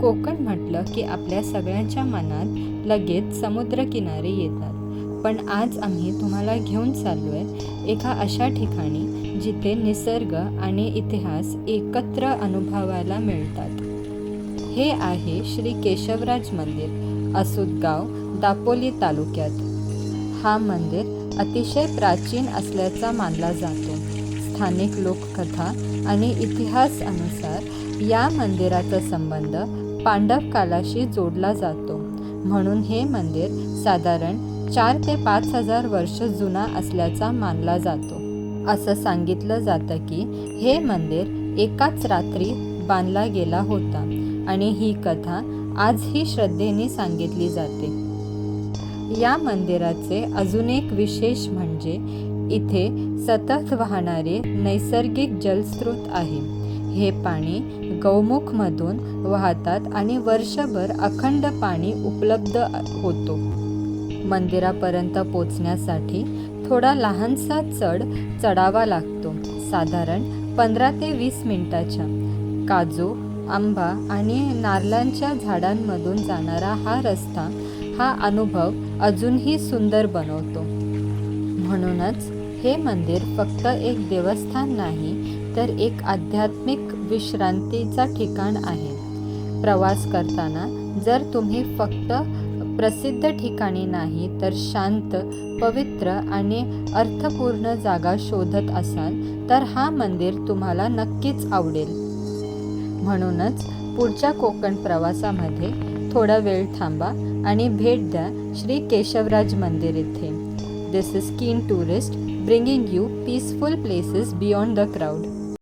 कोकण म्हटलं की आपल्या सगळ्यांच्या मनात लगेच समुद्रकिनारे येतात. पण आज आम्ही तुम्हाला घेऊन चाललो आहे एका अशा ठिकाणी जिथे निसर्ग आणि इतिहास एकत्र अनुभवायला मिळतात. हे आहे श्री केशवराज मंदिर, असुदगाव, दापोली तालुक्यात. हा मंदिर अतिशय प्राचीन असल्याचा मानला जातो. स्थानिक लोककथा आणि इतिहास अनुसार या मंदिराचा संबंध पांडव कालाशी जोडला जातो. म्हणून हे मंदिर साधारण 4 ते 5 हजार वर्ष जुना असल्याचा मानला जातो. असं सांगितलं जातं की हे मंदिर एकाच रात्री बांधला गेला होता आणि ही कथा आजही श्रद्धेने सांगितली जाते. या मंदिराचे अजून एक विशेष म्हणजे इथे सतत वाहणारे नैसर्गिक जलस्रोत आहे. हे पाणी गौमुखमधून वाहतात आणि वर्षभर अखंड पाणी उपलब्ध होतो. मंदिरापर्यंत पोचण्यासाठी थोडा लहानसा चढावा लागतो. साधारण 15 ते 20 मिनिटाच्या. काजू, आंबा आणि नारळांच्या झाडांमधून जाणारा हा रस्ता हा अनुभव अजूनही सुंदर बनवतो. म्हणूनच हे मंदिर फक्त एक देवस्थान नाही तर एक आध्यात्मिक विश्रांतीचा ठिकाण आहे. प्रवास करताना जर तुम्ही फक्त प्रसिद्ध ठिकाणी नाही तर शांत, पवित्र आणि अर्थपूर्ण जागा शोधत असाल तर हा मंदिर तुम्हाला नक्कीच आवडेल. म्हणूनच पुढच्या कोकण प्रवासामध्ये थोडा वेळ थांबा आणि भेट द्या श्री केशवराज मंदिर येथे. This is keen tourist, bringing you peaceful places beyond the crowd.